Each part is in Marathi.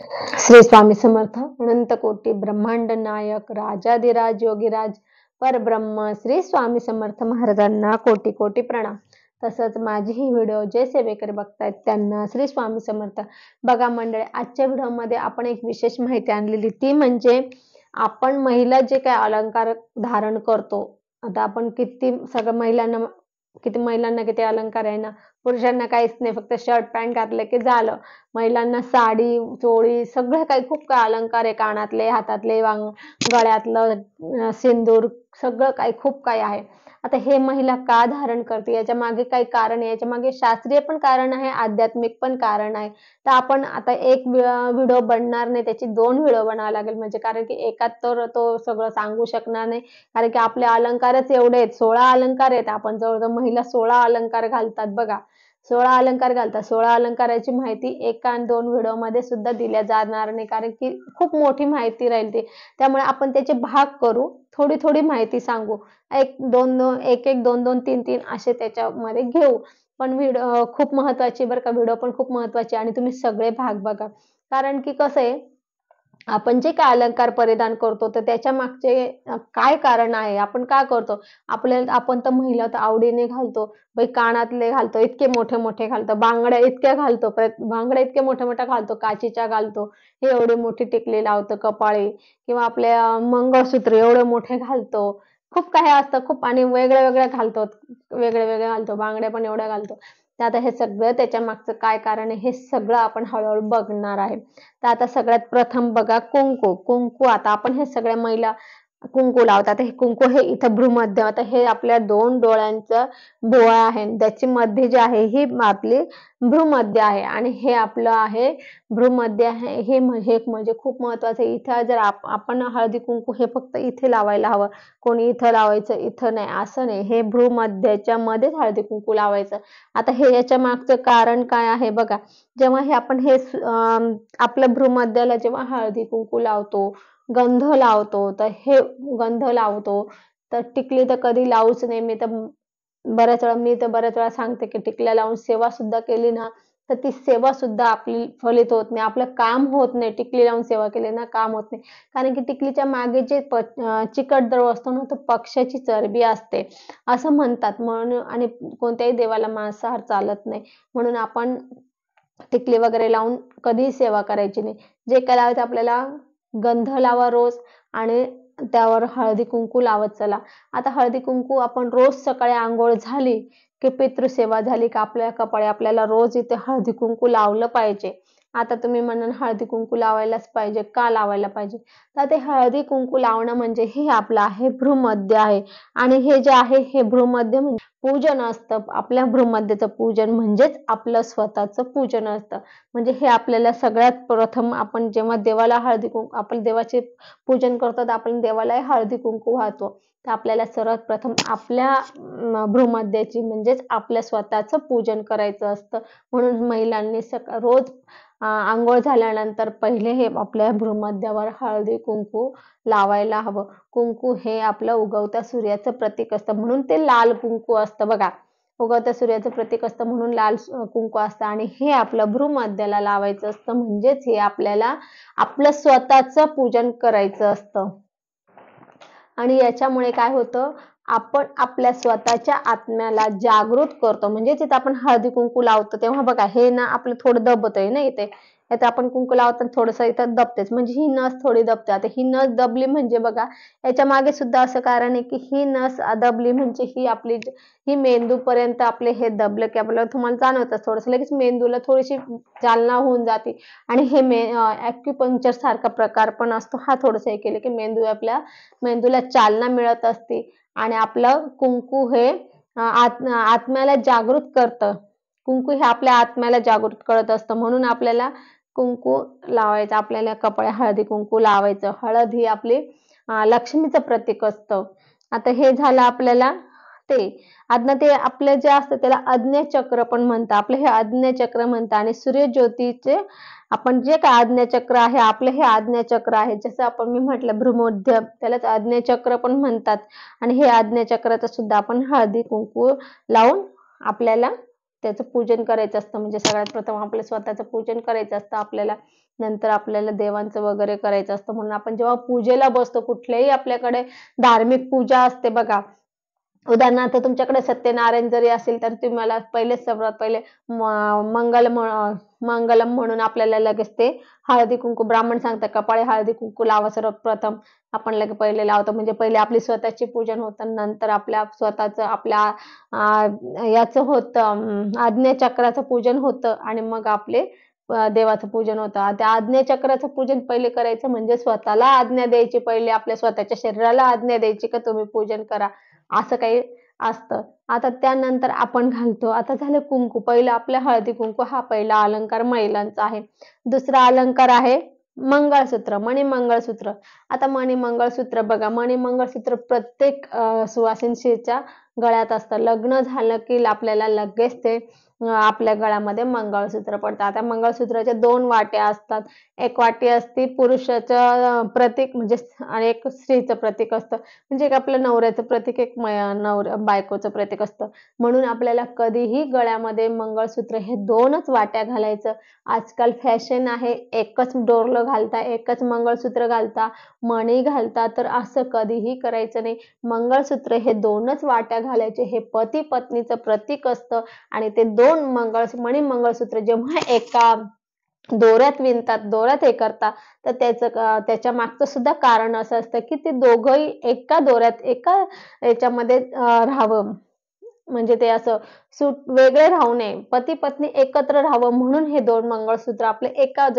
श्री स्वामी समर्थ. अनंत कोटी ब्रह्मांड नायक राजाधिराज योगीराज परब्रह्म श्री स्वामी समर्थ महाराजांना कोटी कोटी प्रणाम. तसंच माझी ही व्हिडिओ जे सेवेकरी बघतायत त्यांना श्री स्वामी समर्थ. बघा मंडळी, आजच्या व्हिडिओमध्ये आपण एक विशेष माहिती आणलेली, ती म्हणजे आपण महिला जे काय अलंकार धारण करतो. आता आपण किती महिलांना किती अलंकार आहे ना. पुरुषांना काहीच नाही, फक्त शर्ट पॅन्ट घातलं की झालं. महिलांना साडी चोळी सगळं काही खूप काय अलंकार आहे, कानातले हातातले गळ्यातलं सिंदूर सगळं काही खूप काही आहे. आता हे महिला का धारण करते याच्या मागे काही कारण आहे, याच्या मागे शास्त्रीय पण कारण आहे, आध्यात्मिक पण कारण आहे. तर आपण आता एक व्हिडिओ बनणार नाही, त्याची 2 व्हिडिओ बनावे लागेल, म्हणजे कारण की एकात तर तो सगळं सांगू शकणार नाही. कारण की आपले अलंकारच एवढे आहेत, 16 अलंकार आहेत. आपण जवळजवळ महिला 16 अलंकार घालतात बघा. 16 अलंकार घालतात. 16 अलंकाराची माहिती एका आणि 2 व्हिडिओमध्ये सुद्धा दिल्या जाणार नाही, कारण की खूप मोठी माहिती राहील ती. त्यामुळे आपण त्याचे भाग करू, थोडी थोडी माहिती सांगू, एक एक 2 3 असे त्याच्यामध्ये घेऊ. पण व्हिडिओ खूप महत्वाची बरं का, व्हिडिओ पण खूप महत्वाची आणि तुम्ही सगळे भाग बघा. कारण की कसं आहे, आपण जे काय अलंकार परिधान करतो तर त्याच्या मागचे काय कारण आहे, आपण का करतो. आपण तर महिला तर आवडीने घालतो बाई, कानातले घालतो इतके मोठे मोठे घालतो, बांगड्या इतक्या घालतो, बांगड्या इतके मोठ्या मोठ्या घालतो, काचीच्या घालतो, हे एवढी मोठी टिकली लावतो कपाळी, किंवा आपले मंगळसूत्र एवढे मोठे घालतो. खूप काही असतं खूप, आणि वेगळ्या वेगळ्या घालतो, वेगळे वेगळे घालतो, बांगड्या पण एवढ्या घालतो. तर आता हे सगळं त्याच्या मागचं काय कारण आहे हे सगळं आपण हळूहळू बघणार आहे. तर आता सगळ्यात प्रथम बघा कुंकू. कुंकू आता आपण हे सगळ्या महिला कुंकू लावतात. हे कुंकू हे इथं भ्रूमध्य, आता हे आपल्या 2 डोळ्यांचं भोवळ आहे, त्याची मध्ये जी आहे ही आपली भ्रूमध्य आहे, आणि हे आपलं आहे भ्रूमध्य आहे. हे म्हणजे खूप महत्वाचं आहे. इथं जर आपण हळदी कुंकू हे फक्त इथे लावायला हवं, कोणी इथं लावायचं इथं नाही असं नाही, हे भ्रूमध्याच्या मध्येच हळदी कुंकू लावायचं. आता हे याच्या मागचं कारण काय आहे बघा. जेव्हा हे आपण हे आपल्या भ्रूमध्याला जेव्हा हळदी कुंकू लावतो, गंध लावतो, तर हे गंध लावतो, तर टिकली तर कधी लावूच नाही. मी तर बऱ्याच वेळा सांगते की टिकल्या लावून सेवा सुद्धा केली ना, तर ती सेवा सुद्धा आपली फलित होत नाही, आपलं काम होत नाही. टिकली लावून सेवा केली ना काम होत नाही, कारण की टिकलीच्या मागे जे चिकट द्रव असतो ना, तो पक्ष्याची चरबी असते असं म्हणतात. म्हणून आणि कोणत्याही देवाला मांसाहार चालत नाही, म्हणून आपण टिकली वगैरे लावून कधीही सेवा करायची नाही. जे काय लावायचं आपल्याला, गंध लावा रोज, आणि त्यावर हळदी कुंकू लावत चला. आता हळदी कुंकू आपण रोज सकाळी आंघोळ झाली की पितृसेवा झाली का आपल्या कपाळी आपल्याला रोज इथे हळदी कुंकू लावलं पाहिजे. आता तुम्ही म्हणाल हळदी कुंकू लावायलाच पाहिजे, का लावायला पाहिजे. तर ते हळदी कुंकू लावणं म्हणजे हे आपलं आहे भ्रूमध्य आहे, आणि हे जे आहे हे भ्रूमध्य म्हणजे पूजन असतं. आपल्या भ्रूमध्याचं पूजन म्हणजेच आपलं स्वतःचं पूजन असतं. म्हणजे हे आपल्याला सगळ्यात प्रथम, आपण जेव्हा देवाला हळदी कुंकू, आपण देवाचे पूजन करतो तर आपण देवालाही हळदी कुंकू वाहतो. तर आपल्याला सर्वात प्रथम आपल्या भ्रूमध्याची म्हणजेच आपल्या स्वतःचं पूजन करायचं असतं. म्हणून महिलांनी रोज आंघोळ झाल्यानंतर पहिले हे आपल्या भ्रूमध्यावर हळदी कुंकू लावायला हवं. कुंकू हे आपलं उगवत्या सूर्याचं प्रतीक असतं, म्हणून ते लाल कुंकू असतं बघा. उगवत्या सूर्याचं प्रतीक असतं म्हणून लाल कुंकू असतं, आणि हे आपलं भ्रूमध्याला लावायचं असतं. म्हणजेच हे आपल्याला आपलं स्वतःचं पूजन करायचं असतं. आणि याच्यामुळे काय होतं, आपण आपल्या स्वतःच्या आत्म्याला जागृत करतो. म्हणजे जिथं आपण हळदी कुंकू लावतो तेव्हा बघा हे ना आपलं थोडं दबतंय ना, इथे आपण कुंकू लावताना थोडंसं इथं दबतेच, म्हणजे ही नस थोडी दबते. आता ही नस दबली म्हणजे बघा, याच्या मागे सुद्धा असं कारण आहे की ही नस दबली म्हणजे ही मेंदूपर्यंत आपले हे दबलं की आपल्याला, तुम्हाला जाणवतं थोडंसं लगेच मेंदूला थोडीशी चालना होऊन जाते. आणि हे ॲक्युपंक्चर सारखा प्रकार पण असतो. हा थोडंसं हे केलं की आपल्या मेंदूला चालना मिळत असते, आणि आपलं कुंकू हे आत्म्याला जागृत करतं. कुंकू हे आपल्या आत्म्याला जागृत करत असतं, म्हणून आपल्याला कुंकू लावायचं, आपल्याला कपाळी हळदी कुंकू लावायचं. हळद ही आपली लक्ष्मीचं प्रतीक असतं. आता हे झालं आपल्याला ते आपलं जे असतं त्याला आज्ञाचक्र पण म्हणतात. आपलं हे आज्ञाचक्र म्हणतात, आणि सूर्यज्योतीचे आपण जे काय आज्ञाचक्र आहे आपलं हे आज्ञाचक्र आहे. जसं आपण मी म्हटलं भ्रूमध्य, त्यालाच आज्ञाचक्र पण म्हणतात. आणि हे आज्ञाचक्राचं सुद्धा आपण हळदी कुंकू लावून आपल्याला त्याचं पूजन करायचं असतं. म्हणजे सगळ्यात प्रथम आपलं स्वतःचं पूजन करायचं असतं आपल्याला. नंतर आपल्याला देवांचं वगैरे करायचं असतं. म्हणून आपण जेव्हा पूजेला बसतो, कुठल्याही आपल्याकडे धार्मिक पूजा असते बघा, उदाहरणार्थ तुमच्याकडे सत्यनारायण जरी असेल तर तुम्हाला सर्वात पहिले मंगलम म्हणून आपल्याला लगेच ते हळदी कुंकू ब्राह्मण सांगतात कपाळी हळदी कुंकू लावा सर्वप्रथम. आपण लगे पहिले लावतो म्हणजे पहिले आपली स्वतःची पूजन होतं, नंतर आपल्या स्वतःचं आपल्या याचं होतं आज्ञाचक्राचं पूजन होतं आणि मग आपले देवाचं पूजन होतं. त्या आज्ञाचक्राचं पूजन पहिले करायचं म्हणजे स्वतःला आज्ञा द्यायची, पहिले आपल्या स्वतःच्या शरीराला आज्ञा द्यायची का तुम्ही पूजन करा, असं काही असतं. आता त्यानंतर आपण घालतो. आता झालं कुंकू. पहिलं आपल्या हळदी कुंकू हा पहिला अलंकार महिलांचा आहे. दुसरा अलंकार आहे मंगळसूत्र, मणिमंगळसूत्र. आता मणिमंगळसूत्र बघा, मणिमंगळसूत्र प्रत्येक सुवासिनी स्त्रीच्या गळ्यात असतं. लग्न झालं की आपल्याला लगेच ते आपल्या गळ्यामध्ये मंगळसूत्र पडतं. आता मंगळसूत्राच्या 2 वाट्या असतात. एक वाटी असते पुरुषाचं प्रतीक म्हणजे आणि एक स्त्रीचं प्रतीक असतं. म्हणजे एक आपल्या नवऱ्याचं प्रतीक, एक बायकोचं प्रतीक असतं. म्हणून आपल्याला कधीही गळ्यामध्ये मंगळसूत्र हे 2च वाट्या घालायचं. आजकाल फॅशन आहे एकच डोरलं घालता, एकच मंगळसूत्र घालता, मणी घालता, तर असं कधीही करायचं नाही. मंगळसूत्र हे 2च वाट्या घालायचे. हे पती पत्नीचं प्रतीक असतं आणि ते 2 मणिमंगळसूत्र जेव्हा एका दोऱ्यात विणतात, दोऱ्यात हे करतात, तर त्याच्या मागचं सुद्धा कारण असं असतं की ते दोघंही एका दोऱ्यात एका याच्यामध्ये राहावं. म्हणजे ते असं वेगळे राहू नये. पती-पत्नी एकत्र राहावं म्हणून हे 2 मंगळसूत्र आपले एकाच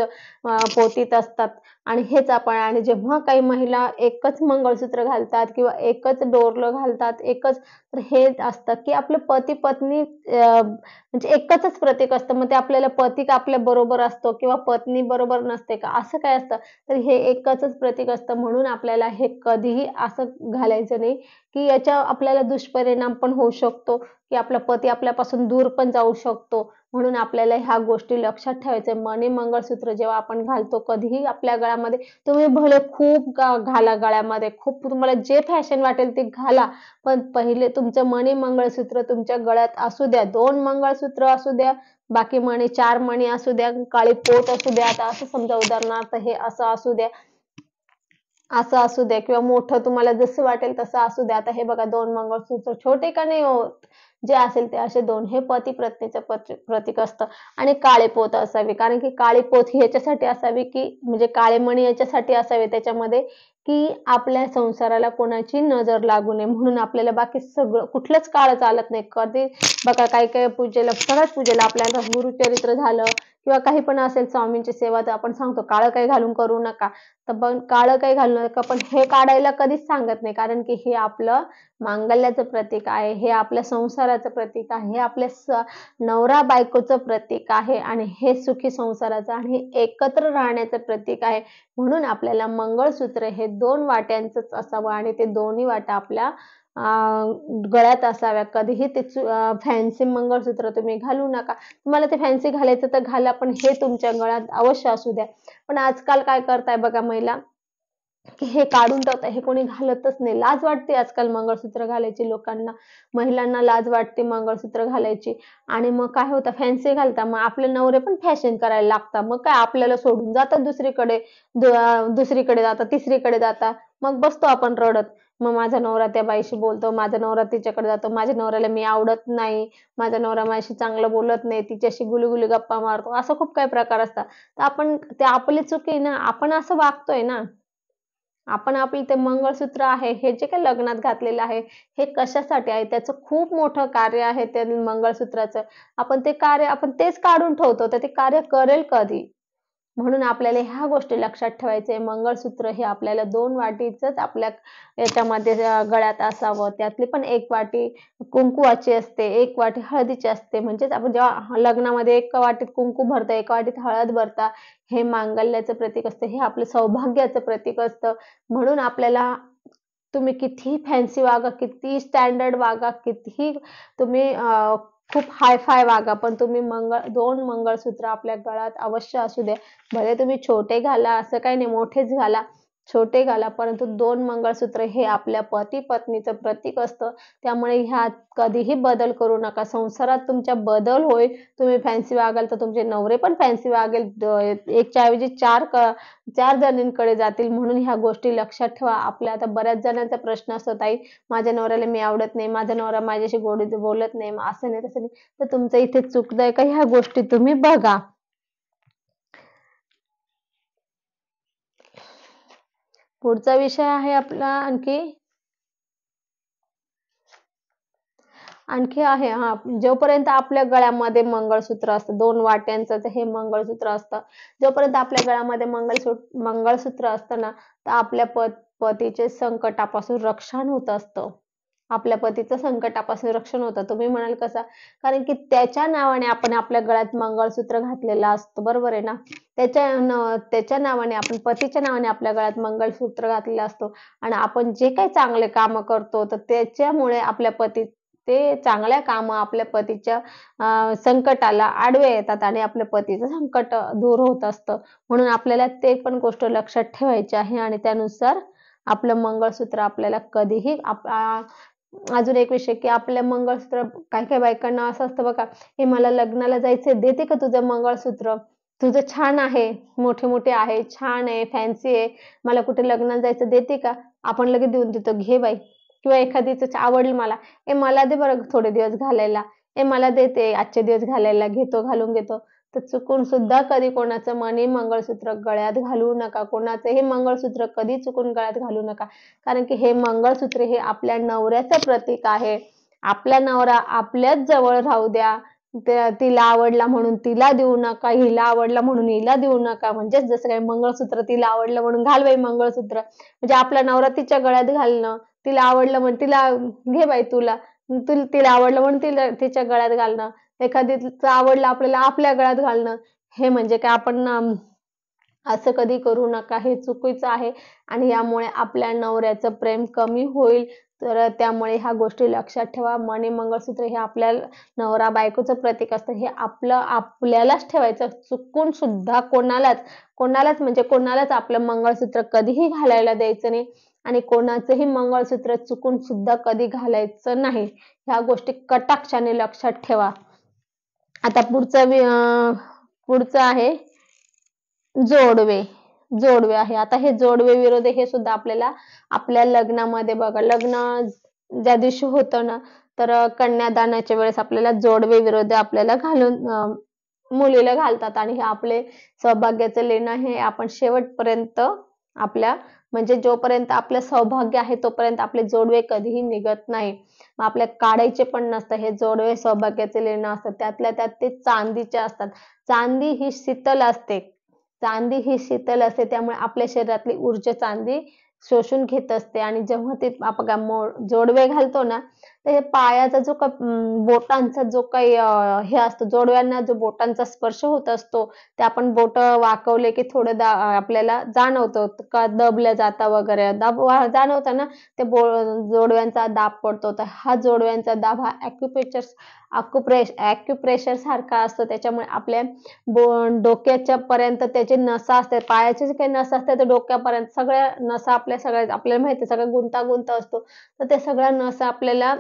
पोटीत असतात. आणि हेच आपण आणि जेव्हा काही महिला एकच मंगळसूत्र घालतात किंवा एकच डोरलं घालतात, एकच तर हे असतं की आपलं पती-पत्नी म्हणजे एकचच प्रतीक असतं. मग ते आपल्याला पती आपल्या बरोबर असतो किंवा पत्नी बरोबर नसते का, असं काय असतं? तर हे एकचच प्रतीक असतं. म्हणून आपल्याला हे कधीही असं घालायचं नाही की याच्या आपल्याला दुष्परिणाम पण होऊ शकतो, की आपला पती आपल्यापासून दूर पण जाऊ शकतो. म्हणून आपल्याला ह्या गोष्टी लक्षात ठेवायच्या. मणी मंगळसूत्र जेव्हा आपण घालतो कधीही आपल्या गळ्यामध्ये तुम्ही भले खूप घाला गळ्यामध्ये, खूप तुम्हाला जे फॅशन वाटेल ते घाला. पण पहिले तुमचं मणी मंगळसूत्र तुमच्या गळ्यात असू द्या. 2 मंगळसूत्र असू द्या, बाकी मणी 4 मणी असू द्या, काळी पोत असू द्या. आता असं समजा उदाहरणार्थ हे असं असू द्या, असं असू द्या किंवा मोठं तुम्हाला जसं वाटेल तसं असू द्या. आता हे बघा 2 मंगळसूत्र छोटे का नाही होत, जे असेल ते असे 2 हे पती-पत्नीचं प्रतीक असतं. आणि काळे पोत असावी, कारण की काळी पोत ही याच्यासाठी असावी की म्हणजे काळे मणी याच्यासाठी असावे त्याच्यामध्ये की आपल्या संसाराला कोणाची नजर लागू नये. म्हणून आपल्याला बाकी सगळं कुठलंच काळं चालत नाही. कधी बघा काही काही पूजेला, सगळ्याच पूजेला आपल्याला गुरुचरित्र झालं किंवा काही पण असेल स्वामींची सेवा तर आपण सांगतो काळं काही घालून करू नका. तर पण काळं काही घालू नका, पण हे काढायला कधीच सांगत नाही. कारण की हे आपलं मांगल्याचं प्रतीक आहे, हे आपल्या संसाराचं प्रतीक आहे, हे आपल्या नवरा बायकोचं प्रतीक आहे आणि हे सुखी संसाराचं आणि एकत्र राहण्याचं प्रतीक आहे. म्हणून आपल्याला मंगळसूत्र हे 2 वाट्यांचंच असावं आणि ते दोन्ही वाट्या आपल्या गळ्यात असाव्या. कधीही ते फॅन्सी मंगळसूत्र तुम्ही घालू नका. तुम्हाला ते फॅन्सी घालायचं तर घाला, पण हे तुमच्या गळ्यात अवश्य असू द्या. पण आजकाल काय करताय बघा महिला, की हे काढून ठेवताय, हे कोणी घालतच नाही. लाज वाटते आजकाल मंगळसूत्र घालायची लोकांना. महिलांना लाज वाटते मंगळसूत्र घालायची आणि मग काय होतं फॅन्सी घालता. मग आपले नवरे पण फॅशन करायला लागतात. मग काय आपल्याला सोडून जातात दुसरीकडे, दुसरीकडे जातात, तिसरीकडे जातात. मग बसतो आपण रडत. मग माझा नवरा त्या बाईशी बोलतो, माझा नवरा तिच्याकडे जातो, माझ्या नवऱ्याला मी आवडत नाही, माझा नवरा माझ्याशी चांगलं बोलत नाही, तिच्याशी गुलगुली गप्पा मारतो. असं खूप काही प्रकार असतात. तर आपण ते आपली चूक आहे ना, आपण असं वागतोय ना. आपण आपलं ते मंगळसूत्र आहे, हे जे काही लग्नात घातलेलं आहे, हे कशासाठी आहे? त्याचं खूप मोठं कार्य आहे त्या मंगळसूत्राचं. आपण ते कार्य आपण तेच काढून ठेवतो, तर ते कार्य करेल कधी? म्हणून आपल्याला ह्या गोष्टी लक्षात ठेवायचे. मंगळसूत्र हे आपल्याला 2 वाटीचंच आपल्या याच्यामध्ये गळ्यात असावं. त्यातली पण 1 वाटी कुंकुवाची असते, 1 वाटी हळदीची असते. म्हणजेच आपण जेव्हा लग्नामध्ये 1 वाटीत कुंकू भरता, 1 वाटीत हळद भरता, हे मांगल्याचं प्रतीक असतं. हे आपलं सौभाग्याचं प्रतीक असतं. म्हणून आपल्याला तुम्ही कितीही फॅन्सी वागा, कितीही स्टँडर्ड वागा, कितीही तुम्ही खूप हाय-फाय वागा, पण तुम्ही 2 मंगळसूत्र आपल्या गळ्यात अवश्य असू द्या. भले तुम्ही छोटे घाला, असं काही नाही, मोठेच घाला. छोटे घाला, परंतु 2 मंगळसूत्र हे आपल्या पती पत्नीचं प्रतीक असतं. त्यामुळे ह्यात कधीही बदल करू नका. संसारात तुमच्या बदल होईल. तुम्ही फॅन्सी वागाल तर तुमचे नवरे पण फॅन्सी वागेल. एकच्या ऐवजी 4 जणींकडे जातील. म्हणून ह्या गोष्टी लक्षात ठेवा. आपल्या आता बऱ्याच जणांचा प्रश्न असतो, ताई माझ्या नवऱ्याला मी आवडत नाही, माझा नवरा माझ्याशी गोडीत बोलत नाही, असं नाही तसं नाही. तर तुमचं इथे चुकतंय का, ह्या गोष्टी तुम्ही बघा. पुढचा विषय आहे आपला आणखी आहे जोपर्यंत आपल्या गळ्यामध्ये मंगळसूत्र असतं, 2 वाट्यांचं हे मंगळसूत्र असतं. जोपर्यंत आपल्या गळ्यामध्ये मंगळसूत्र असतं ना, तर आपल्या पतीचे संकटापासून रक्षण होत असतं. आपल्या पतीचं संकटापासून रक्षण होतं. तुम्ही म्हणाल कसं? कारण की त्याच्या नावाने आपण आपल्या गळ्यात मंगळसूत्र घातलेलं असतं, बरोबर आहे ना? त्याच्या नावाने आपण पतीच्या नावाने आपल्या गळ्यात मंगळसूत्र घातलेलं असतो आणि आपण जे काही चांगले कामं करतो, तर त्याच्यामुळे आपल्या पती ते चांगल्या कामं आपल्या पतीच्या संकटाला आडवे येतात आणि आपल्या पतीचं संकट दूर होत असतं. म्हणून आपल्याला ते पण गोष्ट लक्षात ठेवायची आहे आणि त्यानुसार आपलं मंगळसूत्र आपल्याला कधीही अजून एक विषय की आपल्या मंगळसूत्र काही काही बायकांना असं असतं बघा, हे मला लग्नाला जायचंय, देते का तुझं मंगळसूत्र? तुझं छान आहे, मोठे मोठे आहे, छान आहे, फॅन्सी आहे, मला कुठे लग्नाला जायचं, देते का? आपण लगेच देऊन देतो, घे बाई. किंवा एखादीच आवडलं मला, ए मला दे बरं थोडे दिवस घालायला, ए मला देते आजचे दिवस घालायला, घेतो घालून घेतो. तर चुकून सुद्धा कधी कोणाचं मनी मंगळसूत्र गळ्यात घालू नका. कोणाचंही मंगळसूत्र कधी चुकून गळ्यात घालू नका. कारण की हे मंगळसूत्र हे आपल्या नवऱ्याचं प्रतीक आहे. आपला नवरा आपल्याच जवळ राहू द्या. तिला आवडला म्हणून तिला देऊ नका, हिला आवडला म्हणून हिला देऊ नका. म्हणजेच जसं काही मंगळसूत्र तिला आवडलं म्हणून घाल बाई मंगळसूत्र. म्हणजे आपला नवरा तिच्या गळ्यात घालणं, तिला आवडलं म्हणून तिला घे बाई तुला, तिला आवडलं म्हणून तिच्या गळ्यात घालणं, एखादीचं आवडलं आपल्याला आपल्या गळ्यात घालणं, हे म्हणजे काय आपण असं कधी करू नका. हे चुकीचं आहे आणि यामुळे आपल्या नवऱ्याचं प्रेम कमी होईल. तर त्यामुळे ह्या गोष्टी लक्षात ठेवा. मणी मंगळसूत्र हे आपल्या नवरा बायकोचं प्रतीक असतं. हे आपल्यालाच ठेवायचं. चुकून सुद्धा कोणालाच आपलं मंगळसूत्र कधीही घालायला द्यायचं नाही आणि कोणाचंही मंगळसूत्र चुकून सुद्धा कधी घालायचं नाही. ह्या गोष्टी कटाक्षाने लक्षात ठेवा. आता पुढचं आहे जोडवे आहे. आता हे जोडवे विरोध हे सुद्धा आपल्याला आपल्या लग्नामध्ये बघा, लग्न ज्या दिवशी होतं ना, तर कन्यादानाच्या वेळेस आपल्याला जोडवे विरोध आपल्याला मुलीला घालतात आणि हे आपले सौभाग्याचं लेणं हे आपण शेवटपर्यंत म्हणजे जोपर्यंत आपलं सौभाग्य आहे तोपर्यंत आपले जोडवे कधीही निघत नाही. मग आपल्या काढायचे पण नसतं. हे जोडवे सौभाग्याचे लेणं असतात. त्यातल्या त्यात ते चांदीचे असतात. चांदी ही शीतल असते. त्यामुळे आपल्या शरीरातली ऊर्जा चांदी शोषून घेत असते आणि जेव्हा ते आपण जोडवे घालतो ना, तर हे पायाचा जो बोटांचा जो काही हे असतो, जोडव्यांना जो बोटांचा स्पर्श होत असतो, ते आपण बोट वाकवले की थोडं आपल्याला जाणवतं का दबल्या जाता वगैरे, जाणवतं ना, ते जोडव्यांचा दाब पडतो. तर हा जोडव्यांचा दाब हा ॲक्युप्रेशर सारखा असतो. त्याच्यामुळे आपल्या डोक्याच्या पर्यंत त्याची नसा असते, पायाचे जे काही नसा असतात ते डोक्यापर्यंत सगळ्या नसा आपल्याला माहिती आहे, सगळा गुंतागुंत असतो. तर त्या सगळ्या नसा आपल्याला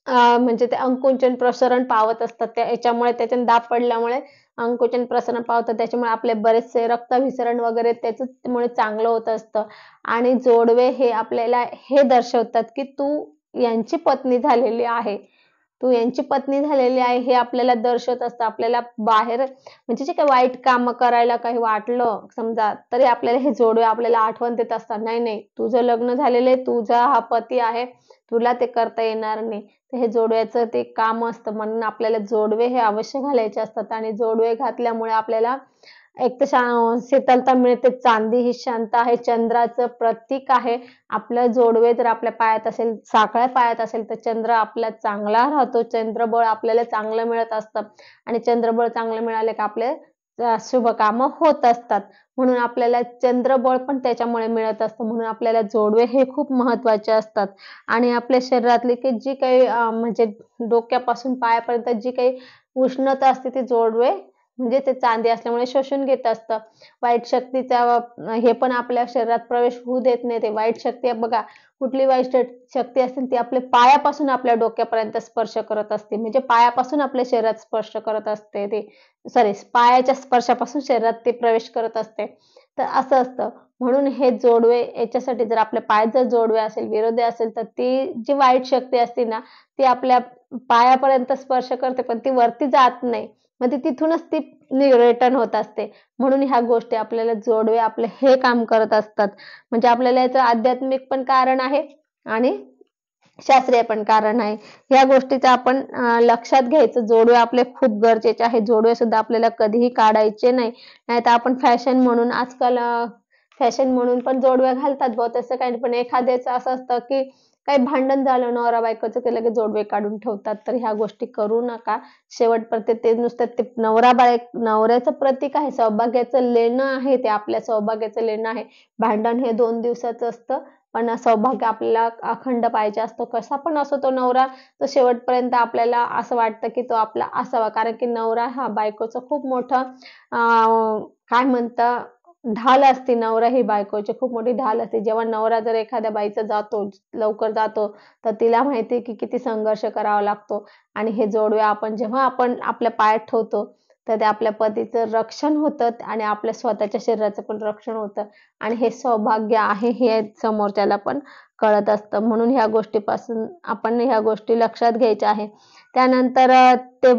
म्हणजे ते अंकुचन प्रसरण पावत असतात. याच्यामुळे त्याच्याने दाब पडल्यामुळे अंकुचन प्रसरण पावतं. त्याच्यामुळे आपले बरेचसे रक्ताभिसरण वगैरे त्याच्यामुळे चांगलं होत असतं. आणि जोडवे हे आपल्याला हे दर्शवतात की तू यांची पत्नी झालेली आहे, हे आपल्याला दर्शवत असतं. आपल्याला बाहेर म्हणजे जे काही वाईट काम करायला काही वाटलं समजा, तरी आपल्याला हे जोडवे आपल्याला आठवण देत असतात, नाही नाही तुझं लग्न झालेलं आहे, तुझा हा पती आहे, तुला ते करता येणार नाही. तर हे जोडव्याचं ते काम असतं. म्हणून आपल्याला जोडवे हे अवश्य घालायचे असतात आणि जोडवे घातल्यामुळे आपल्याला एक तर शीतलता मिळते. चांदी ही शांत आहे, चंद्राचं प्रतीक आहे. आपलं जोडवे जर आपल्या पायात असेल, साखळ्या पायात असेल, तर चंद्र आपला चांगला राहतो. चंद्रबळ आपल्याला चांगलं मिळत असतं आणि चंद्रबळ चांगलं मिळाले का आपले शुभ कामं होत असतात. म्हणून आपल्याला चंद्रबळ पण त्याच्यामुळे मिळत असतं. म्हणून आपल्याला जोडवे हे खूप महत्वाचे असतात आणि आपल्या शरीरातली की जी काही म्हणजे डोक्यापासून पायापर्यंत जी काही उष्णता असते ती जोडवे म्हणजे ते चांदी असल्यामुळे शोषून घेत असतं. वाईट शक्तीचा हे पण आपल्या शरीरात प्रवेश होऊ देत नाही. ते वाईट शक्ती बघा, कुठली वाईट शक्ती असेल ती आपल्या पायापासून आपल्या डोक्यापर्यंत स्पर्श करत असते. म्हणजे पायापासून आपल्या शरीरात स्पर्श करत असते ते, सॉरी, पायाच्या स्पर्शापासून शरीरात ते प्रवेश करत असते. तर असं असतं. म्हणून हे जोडवे याच्यासाठी, जर आपल्या पायात जर जोडवे असेल, विरोधी असेल, तर ती जी वाईट शक्ती असते ना, ती आपल्या पायापर्यंत स्पर्श करते, पण ती वरती जात नाही. मग ती तिथूनच ती रिटर्न होत असते. म्हणून ह्या गोष्टी आपल्याला, जोडवे आपले हे काम करत असतात. म्हणजे आपल्याला याचं आध्यात्मिक पण कारण आहे आणि शास्त्रीय पण कारण आहे. या गोष्टीचं आपण लक्षात घ्यायचं. जोडवे आपले खूप गरजेचे आहे. जोडवे सुद्धा आपल्याला कधीही काढायचे नाही. नाहीतर आपण फॅशन म्हणून आजकाल फॅशन म्हणून पण जोडवे घालतात बुवा, तसं काही नाही. पण एखाद्याचं असं असतं की काही भांडण झालं नवरा बायकोचं की लगेच जोडवे काढून ठेवतात. तर ह्या गोष्टी करू नका. शेवटपर्यंत ते नुसतं ते नवऱ्याचं प्रतीक आहे, सौभाग्याचं लेणं आहे, ते आपल्या सौभाग्याचं लेणं आहे. भांडण हे 2 दिवसाचं असतं, पण सौभाग्य आपल्याला अखंड पाहिजे असतं. कसा पण असो तो नवरा, तो शेवटपर्यंत आपल्याला असं वाटतं की तो आपला असावा. कारण की नवरा हा बायकोचा खूप मोठा काय म्हणता, ढाल असते. नवरा ही बायकोची खूप मोठी ढाल असते. जेव्हा नवरा जर एखाद्या बाईचा जातो, लवकर जातो, तर तिला माहिती आहे की किती संघर्ष करावा लागतो. आणि हे जोडवे जेव्हा आपण आपल्या पायात ठेवतो, तर ते आपल्या पतीचं रक्षण होतं आणि आपल्या स्वतःच्या शरीराचं पण रक्षण होतं. आणि हे सौभाग्य आहे हे समोरच्याला पण कळत असतं. म्हणून ह्या गोष्टीपासून आपण ह्या गोष्टी लक्षात घ्यायच्या आहे. त्यानंतर ते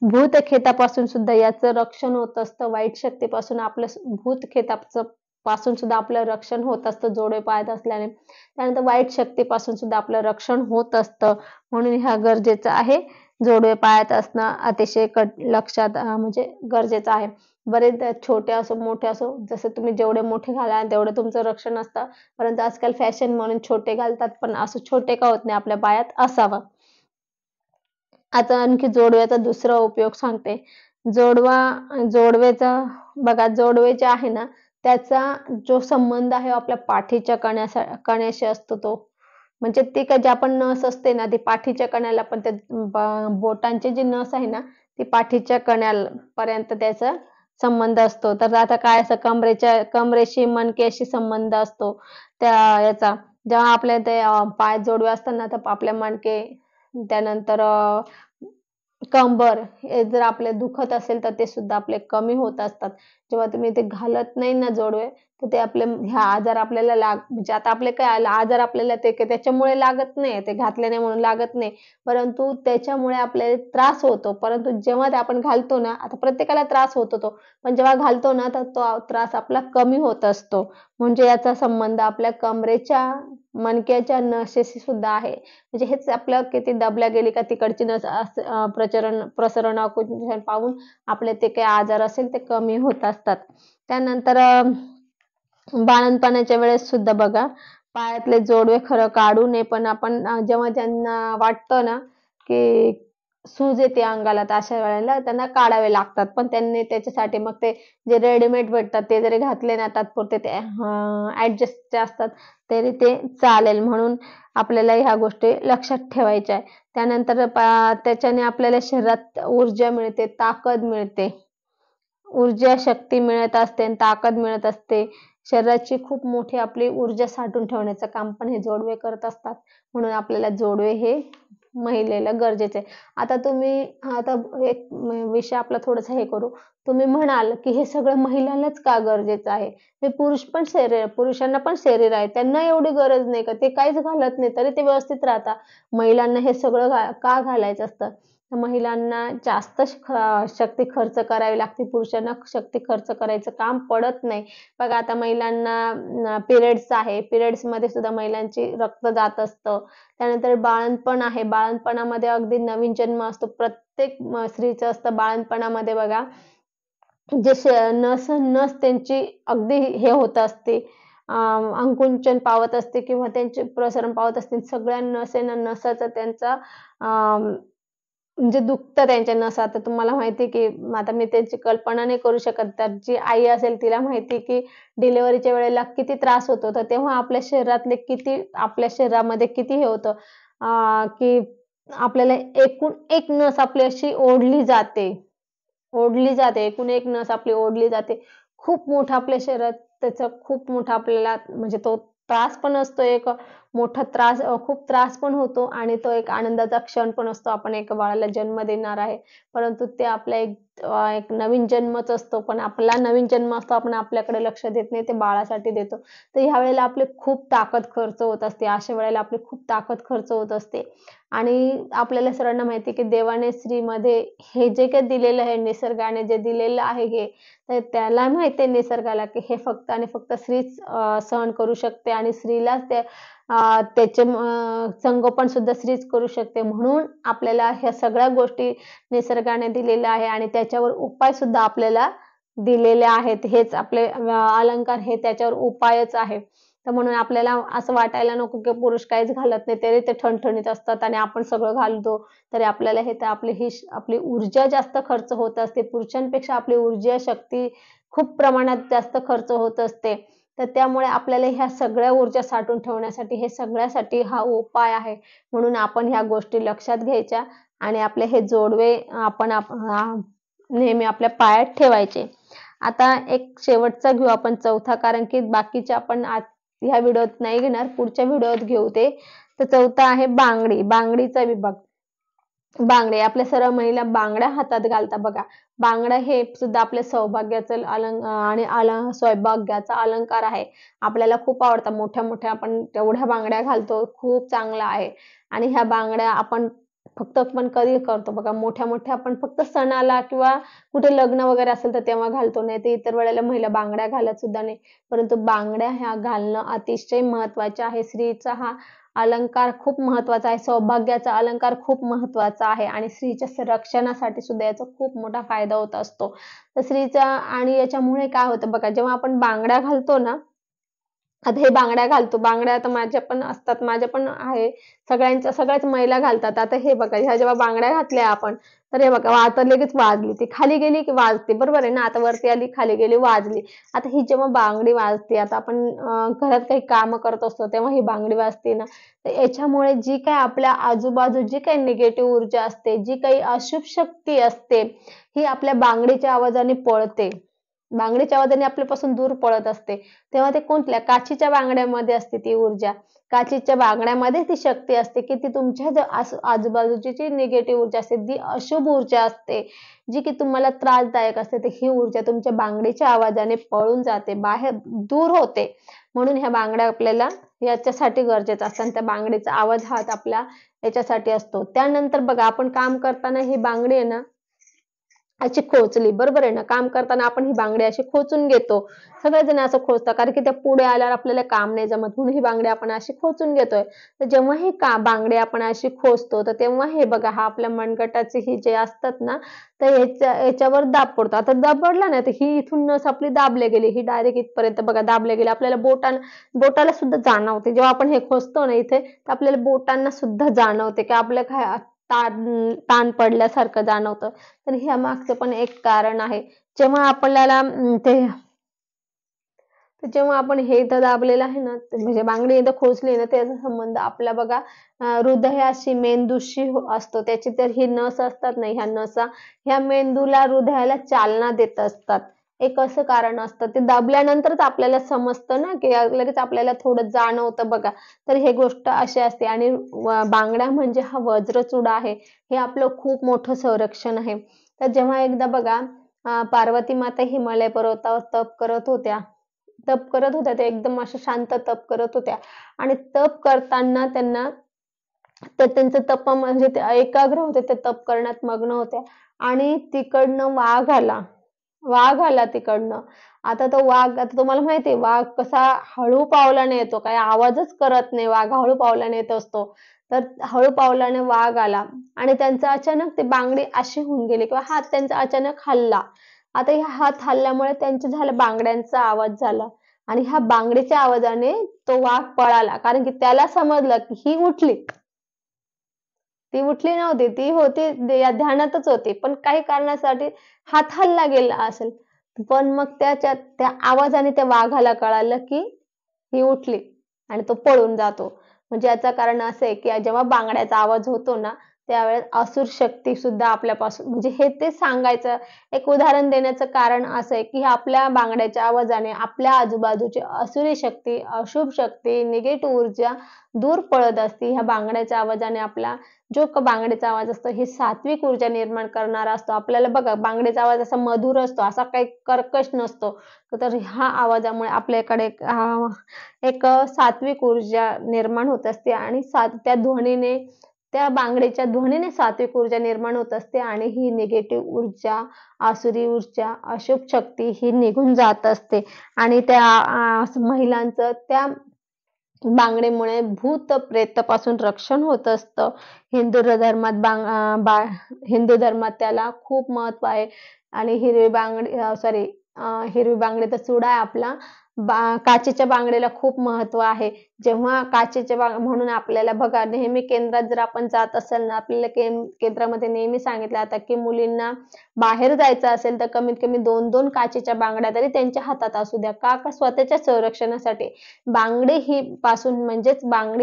भूतखेतापासून सुद्धा याचं रक्षण होत असतं. वाईट शक्तीपासून आपलं भूतखेताचं पासून सुद्धा आपलं रक्षण होत असतं जोडवे पायात असल्याने. त्यानंतर वाईट शक्तीपासून सुद्धा आपलं रक्षण होत असतं. म्हणून ह्या गरजेचं आहे. जोडवे पायात असणं अतिशय लक्षात म्हणजे गरजेचं आहे. बरेच छोटे असो मोठे असो, जसं तुम्ही जेवढे मोठे घालाल तेवढं तुमचं रक्षण असतं. परंतु आजकाल फॅशन म्हणून छोटे घालतात, पण असं छोटे का होत नाही, आपल्या पायात असावं. आता आणखी जोडव्याचा दुसरा उपयोग सांगते. जोडवेचा बघा, जोडवे जे आहे ना, त्याचा जो संबंध आहे आपल्या पाठीच्या कण्याशी असतो तो. म्हणजे ती का जे आपण नस असते ना, ती पाठीच्या कण्याला पण त्या बोटांची जी नस आहे ना, ती पाठीच्या कण्यापर्यंत त्याचा संबंध असतो. तर आता काय असं कमरेशी मणक्याशी संबंध असतो त्या याचा. जेव्हा आपल्या ते पाय जोडवे असतात ना, तर आपल्या मणके, त्यानंतर कंबर हे जर आपले दुखत असेल, तर ते सुद्धा आपले कमी होत असतात. जेव्हा तुम्ही ते घालत नाही ना जोडवे, तर ते आपले ह्या आजार आपल्याला म्हणजे आता आपले काय आजार आपल्याला ते त्याच्यामुळे लागत नाही, ते घातले नाही म्हणून लागत नाही. परंतु त्याच्यामुळे आपल्याला त्रास होतो. परंतु जेव्हा ते आपण घालतो ना, आता प्रत्येकाला त्रास होतो तो, पण जेव्हा घालतो ना, तर तो त्रास आपला कमी होत असतो. म्हणजे याचा संबंध आपल्या कमरेच्या मणक्याच्या नसेशी सुद्धा आहे. म्हणजे हेच आपलं किती दबल्या गेली का तिकडची नस प्रसरण पाहून आपले ते काही आजार असेल ते कमी होत असतात. त्यानंतर बाळंतपणाच्या वेळेस सुद्धा बघा, पायातले जोडवे खरं काढू नये, पण आपण जेव्हा ज्यांना वाटतं ना की सूज येते अंगाला, तर अशा वेळेला त्यांना काढावे लागतात. पण त्यांनी त्याच्यासाठी मग ते जे रेडीमेड भेटतात ते जरी घातले ना, तात्पुरते ते ऍडजस्टचे असतात, तरी ते चालेल. म्हणून आपल्याला ह्या गोष्टी लक्षात ठेवायच्या आहे. त्यानंतर त्याच्याने आपल्याला शरीरात ऊर्जा मिळते, ताकद मिळते. ऊर्जा शक्ती मिळत असते आणि ताकद मिळत असते. शरीराची खूप मोठी आपली ऊर्जा साठवून ठेवण्याचं काम पण हे जोडवे करत असतात. म्हणून आपल्याला जोडवे हे महिलेला गरजेचे आहे. आता एक विषय आपला थोडासा हे करू. तुम्ही म्हणाल की हे सगळं महिलांनाच का गरजेचं आहे? हे पुरुषांना पण शरीर आहे, त्यांना एवढी गरज नाही का? ते काहीच घालत नाही तरी ते व्यवस्थित राहतात. महिलांना हे सगळं का घालायचं असतं? तर महिलांना जास्त शक्ती खर्च करावी लागते. पुरुषांना शक्ती खर्च करायचं काम पडत नाही. बघा, आता महिलांना पिरियड्स आहे, पिरियड्समध्ये सुद्धा महिलांची रक्त जात असतं. त्यानंतर बाळंतपण आहे, बाळंतपणामध्ये अगदी नवीन जन्म असतो. प्रत्येक स्त्रीचं असतं बाळंतपणामध्ये बघा, जे नस त्यांची अगदी हे होत असते, अंकुंचन पावत असते किंवा त्यांचे प्रसरण पावत असते. सगळ्या नसाचा त्यांचा म्हणजे दुखतं त्यांच्या नसा. तर तुम्हाला माहिती आहे की आता मी त्याची कल्पना नाही करू शकत. तर जी आई असेल तिला माहिती आहे की डिलिव्हरीच्या वेळेला किती त्रास होतो. तर तेव्हा आपल्या शरीरामध्ये किती हे होतं, की आपल्याला एकूण एक नस आपली अशी ओढली जाते. ओढली जाते, एकूण एक नस आपली ओढली जाते. खूप मोठं आपल्या शरीरात त्याचा खूप मोठा आपल्याला म्हणजे तो त्रास पण असतो, एक मोठा त्रास, खूप त्रास पण होतो आणि तो एक आनंदाचा क्षण पण असतो. आपण एका बाळाला जन्म देणार आहे. परंतु ते आपला एक नवीन जन्मच असतो. पण आपला नवीन जन्म असतो, आपण आपल्याकडे लक्ष देत नाही, ते बाळासाठी देतो. तर ह्या वेळेला आपली खूप ताकद खर्च होत असते. अशा वेळेला आपली खूप ताकद खर्च होत असते. आणि आपल्याला सर्वांना माहिती आहे, की देवाने स्त्रीमध्ये हे जे काही दिलेलं आहे, निसर्गाने जे दिलेलं आहे हे, तर त्याला माहिती आहे निसर्गाला, की हे फक्त आणि फक्त स्त्रीच सहन करू शकते आणि स्त्रीलाच त्याचे संगोपन सुद्धा स्त्रीच करू शकते. म्हणून आपल्याला ह्या सगळ्या गोष्टी निसर्गाने दिलेल्या आहे आणि त्याच्यावर उपाय सुद्धा आपल्याला दिलेले आहेत. हेच आपले अलंकार हे त्याच्यावर उपायच आहे. तर म्हणून आपल्याला असं वाटायला नको, की पुरुष काहीच घालत नाही, तरी ते ठणठणीत असतात आणि आपण सगळं घालतो. तरी आपल्याला हे तर आपली ऊर्जा जास्त खर्च होत असते. पुरुषांपेक्षा आपली ऊर्जा, शक्ती खूप प्रमाणात जास्त खर्च होत असते. तर त्यामुळे आपल्याला ह्या सगळ्या ऊर्जा साठवून ठेवण्यासाठी हे सगळ्यासाठी हा उपाय आहे. म्हणून आपण ह्या गोष्टी लक्षात घ्यायच्या आणि आपले हे जोडवे आपण नेहमी आपल्या पायात ठेवायचे. आता एक शेवटचा घेऊ आपण चौथा, कारण की बाकीचे आपण ह्या व्हिडिओत नाही घेणार, पुढच्या व्हिडिओत घेऊ ते. तर चौथा आहे बांगडी. बांगडीचा विभाग. बांगडे आपल्या सर्व महिला बांगड्या हातात घालतात बघा. बांगड्या हे सुद्धा आपल्या सौभाग्याचं आणि सौभाग्याचा अलंकार आहे. आपल्याला खूप आवडतात, मोठ्या मोठ्या आपण तेवढ्या बांगड्या घालतो, खूप चांगला आहे. आणि ह्या बांगड्या आपण फक्त पण कधी करतो बघा, मोठ्या मोठ्या आपण फक्त सणाला किंवा कुठे लग्न वगैरे असेल तर तेव्हा घालतो, नाही तर इतर वेळेला महिला बांगड्या घालत सुद्धा नाही. परंतु बांगड्या ह्या घालणं अतिशय महत्वाचे आहे. स्त्रीचा हा अलंकार खूप महत्वाचा आहे. सौभाग्याचा अलंकार खूप महत्वाचा आहे आणि स्त्रीच्या संरक्षणासाठी सुद्धा याचा खूप मोठा फायदा होत असतो. तर स्त्रीचा आणि याच्यामुळे काय होतं बघा, जेव्हा आपण बांगड्या घालतो ना, आता हे बांगड्या घालतो. बांगड्या आता माझ्या पण असतात, माझ्या पण आहे. सगळ्याच महिला घालतात. आता हे बघा, ह्या जेव्हा बांगड्या घातल्या आपण, तर हे बघा आता लगेच वाजली. ती खाली गेली की वाजते, बरोबर आहे ना? आता वरती आली, खाली गेली, वाजली. आता ही जेव्हा बांगडी वाजते, आता आपण घरात काही कामं करत असतो, तेव्हा ही बांगडी वाजते ना, तर याच्यामुळे जी काही आपल्या आजूबाजू जी काही निगेटिव्ह ऊर्जा असते, जी काही अशुभ शक्ती असते, ही आपल्या बांगडीच्या आवाजाने पळते. बांगडीच्या आवाजाने आपल्यापासून दूर पळत असते. तेव्हा ते कोणत्या काचीच्या बांगड्यामध्ये असते ती ऊर्जा. काचीच्या बांगड्यामध्ये ती शक्ती असते, की ती तुमच्या आजूबाजूची जी निगेटिव्ह ऊर्जा असते, जी अशुभ ऊर्जा असते, जी की तुम्हाला त्रासदायक असते, तर ही ऊर्जा तुमच्या बांगडीच्या आवाजाने पळून जाते, बाहेर दूर होते. म्हणून ह्या बांगड्या आपल्याला याच्यासाठी गरजेचं असतं आणि त्या बांगडीचा आवाज हा आपला याच्यासाठी असतो. त्यानंतर बघा, आपण काम करताना ही बांगडी आहे ना, अशी खोचली, बरोबर आहे ना? काम करताना आपण ही बांगडी अशी खोचून घेतो. सगळेजण असं खोचतात, कारण की त्या पुढे आल्यावर आपल्याला काम नाही जमत, म्हणून ही बांगडी आपण अशी खोचून घेतोय. तर जेव्हा ही बांगडी आपण अशी खोचतो, तर तेव्हा हे बघा, हा आपल्या मनगटाचे ही जे असतात ना, तर याच्यावर दाब पडतो. आता दाब पडला ना, तर ही इथून नस आपली दाबली गेली, ही डायरेक्ट इथपर्यंत बघा दाबली गेली. आपल्याला बोटाला सुद्धा जाणवते. जेव्हा आपण हे खोचतो ना इथे, तर आपल्याला बोटांना सुद्धा जाणवते, की आपलं काय ताण पडल्यासारखं जाणवतं. तर ह्या मागचं पण एक कारण आहे. जेव्हा आपल्याला जेव्हा आपण हे इथं दाबलेलं आहे ना, म्हणजे बांगडी इथं खोचली ना, त्याचा संबंध आपला बघा हृदयाशी, मेंदूशी असतो. त्याची तर ही नस असतात ना, ह्या नसा ह्या मेंदूला, हृदयाला चालना देत असतात. एक असं कारण असतं. ते दाबल्यानंतरच आपल्याला समजतं ना, की लगेच आपल्याला थोडं जाणवतं बघा. तर हे गोष्ट अशी असते आणि बांगड्या म्हणजे हा वज्रचूड आहे. हे आपलं खूप मोठं संरक्षण आहे. तर जेव्हा एकदा बघा, पार्वती माता हिमालय पर्वतावर तप करत होत्या. त्या एकदम अशा शांत तप करत होत्या आणि तप करताना त्यांना तर त्यांचं तप म्हणजे ते एकाग्र होते, ते तप करण्यात मग्न होत्या आणि तिकडनं वाघ आला तिकडनं. आता तो वाघ, आता तुम्हाला माहिती आहे वाघ कसा हळू पावलाने येतो, काही आवाजच करत नाही, वाघ हळू पावलाने येत असतो. तर हळू पावलाने वाघ आला आणि त्यांचा अचानक ती बांगडी अशी होऊन गेली किंवा हात त्यांचा अचानक हलला. आता ह्या हात हलल्यामुळे त्यांच्या झालं, बांगड्यांचा आवाज झाला आणि ह्या बांगडीच्या आवाजाने तो वाघ पळाला, कारण की त्याला समजलं की ही उठली. ती उठली नव्हती, ती होती या ध्यानातच होती, पण काही कारणासाठी हात हलला गेला असेल. पण मग त्या आवाजाने त्या वाघाला कळालं की ही उठली आणि तो पळून जातो. म्हणजे याचं कारण असं आहे की जेव्हा बांगड्याचा आवाज होतो ना, त्यावेळेस असुर शक्ती सुद्धा आपल्यापासून म्हणजे हे ते सांगायचं एक उदाहरण देण्याचं कारण असं आहे की आपल्या बांगड्याच्या आवाजाने आपल्या आजूबाजूची असुरी शक्ती, अशुभ शक्ती, निगेटिव्ह ऊर्जा दूर पळत असते. ह्या बांगड्याच्या आवाजाने आपला जो बांगड्याचा आवाज असतो हे सात्विक ऊर्जा निर्माण करणारा असतो. आपल्याला बघा बांगड्याचा आवाज असा मधुर असतो, असा काही कर्कश नसतो. तर ह्या आवाजामुळे आपल्याकडे एक सात्विक ऊर्जा निर्माण होत असते आणि त्या ध्वनीने त्या बांगडीच्या ध्वनीने सात्विक ऊर्जा निर्माण होत असते आणि ही निगेटिव्ह ऊर्जा, आसुरी ऊर्जा, अशुभ शक्ती ही निघून जात असते आणि त्या महिलांचं त्या बांगडीमुळे भूत प्रेतापासून रक्षण होत असतं. हिंदू धर्मात हिंदू धर्मात त्याला खूप महत्व आहे आणि हिरवी बांगडी तर चुडा आहे आपला. काचेच्या बांगडीला खूप महत्व आहे. जेव्हा म्हणून आपल्याला बघा नेहमी केंद्रात जर आपण जात असेल ना, आपल्याला केंद्रामध्ये नेहमी सांगितलं जातं की मुलींना बाहेर जायचं असेल तर कमीत कमी 2-2 काचेच्या बांगड्या तरी त्यांच्या हातात असू द्या. का स्वतःच्या संरक्षणासाठी. बांगडी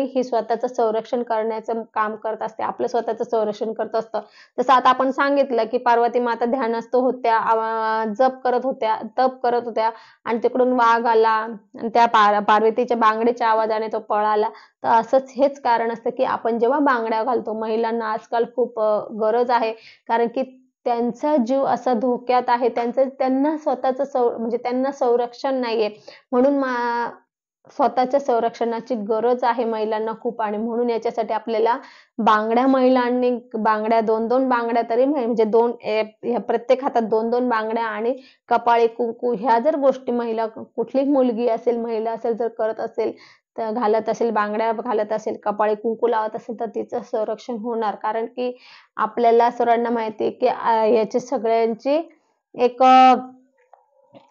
ही स्वतःचं संरक्षण करण्याचं काम करत असते, आपलं स्वतःचं संरक्षण करत असतं. जसं आता आपण सांगितलं की पार्वती माता ध्यानस्थ होत्या, जप करत होत्या आणि तिकडून वाघ आला आणि त्या पार्वतीच्या बांगडीच्या आवाजाने तो पळाला. तर असंच हेच कारण असतं की आपण जेव्हा बांगड्या घालतो, महिलांना आजकाल खूप गरज आहे कारण की त्यांचा जीव असा धोक्यात आहे, त्यांना स्वतःचं म्हणजे त्यांना संरक्षण नाहीये. म्हणून स्वतःच्या संरक्षणाची गरज आहे महिलांना खूप आणि म्हणून याच्यासाठी आपल्याला महिलांनी बांगड्या 2-2 बांगड्या तरी म्हणजे प्रत्येक हातात 2-2 बांगड्या आणि कपाळी कुंकू ह्या जर गोष्टी कुठली मुलगी असेल, महिला असेल जर करत असेल तर घालत असेल, बांगड्या घालत असेल, कपाळी कुंकू लावत असेल तर तिचं संरक्षण होणार. कारण की आपल्याला सर्वांना माहिती आहे की याची सगळ्यांची एक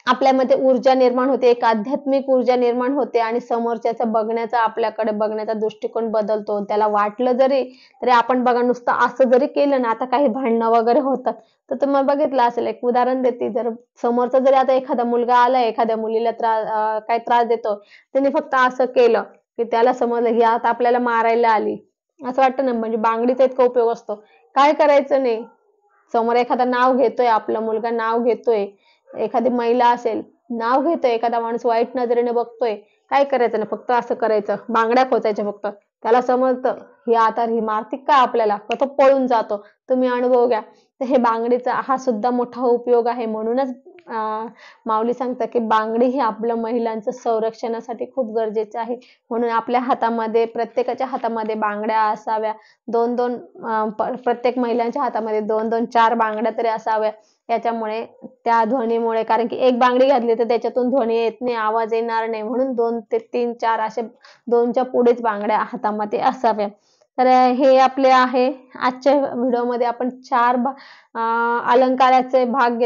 आपल्यामध्ये ऊर्जा निर्माण होते, एक आध्यात्मिक ऊर्जा निर्माण होते आणि समोरच्याचा आपल्याकडे बघण्याचा दृष्टिकोन बदलतो. त्याला वाटलं तरी आपण बघा नुसतं असं जरी केलं ना, आता काही भांडणं वगैरे होतात तर तुम्ही बघितलं असेल, एक उदाहरण देते, जर समोरचा जरी आता एखादा मुलगा आला एखाद्या मुलीला काही त्रास देतो, त्याने फक्त असं केलं की त्याला समजलं ही आता आपल्याला मारायला आली, असं वाटतं ना. म्हणजे बांगडीचा इतका उपयोग असतो. काय करायचं नाही, समोर एखादा नाव घेतोय, आपला मुलगा नाव घेतोय, एखादी महिला असेल नाव घेतोय, एखादा माणूस वाईट नजरेने बघतोय, काय करायचं ना, फक्त असं करायचं, बांगड्या खोचायच्या फक्त. त्याला समजतं ही मारती का आपल्याला, तो पळून जातो. तुम्ही अनुभव घ्या. तर हे बांगडीचा हा सुद्धा मोठा उपयोग आहे. म्हणूनच माऊली सांगतात की बांगडी ही आपल्या महिलांचं संरक्षणासाठी खूप गरजेचं आहे. म्हणून आपल्या हातामध्ये प्रत्येकाच्या हातामध्ये बांगड्या असाव्या. 2-2 प्रत्येक महिलांच्या हातामध्ये 2-2 4 बांगड्या तरी असाव्या. याच्यामुळे त्या ध्वनीमुळे, कारण की एक बांगडी घातली तर त्याच्यातून ध्वनी येत नाही, आवाज येणार नाही, म्हणून 2 ते 3 4 असे 2च्या पुढेच बांगड्या हातामध्ये असाव्या. तर हे आपले आहे आजच्या व्हिडिओमध्ये आपण 4 अलंकाराचे भाग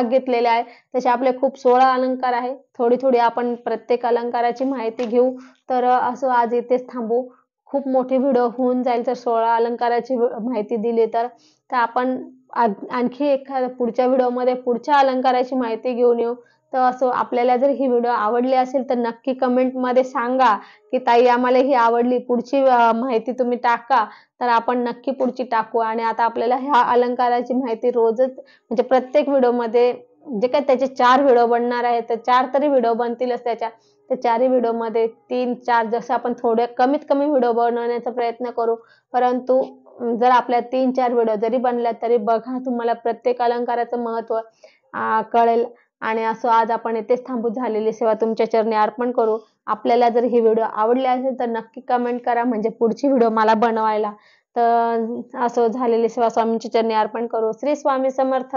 घेतलेले आहे. तसे आपले खूप 16 अलंकार आहे. थोडी आपण प्रत्येक अलंकाराची माहिती घेऊ. तर असं आज इथेच थांबू. खूप मोठी व्हिडिओ होऊन जाईल तर 16 अलंकाराची माहिती दिली तर आपण आणखी एखाद्या पुढच्या व्हिडिओमध्ये पुढच्या अलंकाराची माहिती घेऊन येऊ. तर असं आपल्याला जर ही व्हिडिओ आवडली असेल तर नक्की कमेंटमध्ये सांगा की ताई आम्हाला ही आवडली, पुढची माहिती तुम्ही टाका. तर आपण नक्की पुढची टाकू आणि आता आपल्याला ह्या अलंकाराची माहिती रोजच म्हणजे प्रत्येक व्हिडिओमध्ये जे काय त्याचे 4 व्हिडिओ बनणार आहेत तर 4 तरी व्हिडिओ बनतीलच त्याच्या. तर 4ही व्हिडिओमध्ये 3-4 जसं आपण कमीत कमी व्हिडिओ बनवण्याचा प्रयत्न करू. परंतु जर आपल्या 3-4 व्हिडिओ जरी बनल्या तरी बघा तुम्हाला प्रत्येक अलंकाराचं महत्व कळेल. आणि असं आज आपण इथेच थांबू. झालेली सेवा तुमच्या चरणी अर्पण करू. आपल्याला जर ही व्हिडिओ आवडली असेल तर नक्की कमेंट करा म्हणजे पुढची व्हिडिओ मला बनवायला. तर असं झालेली सेवा स्वामींच्या चरणी अर्पण करू. श्री स्वामी समर्थ.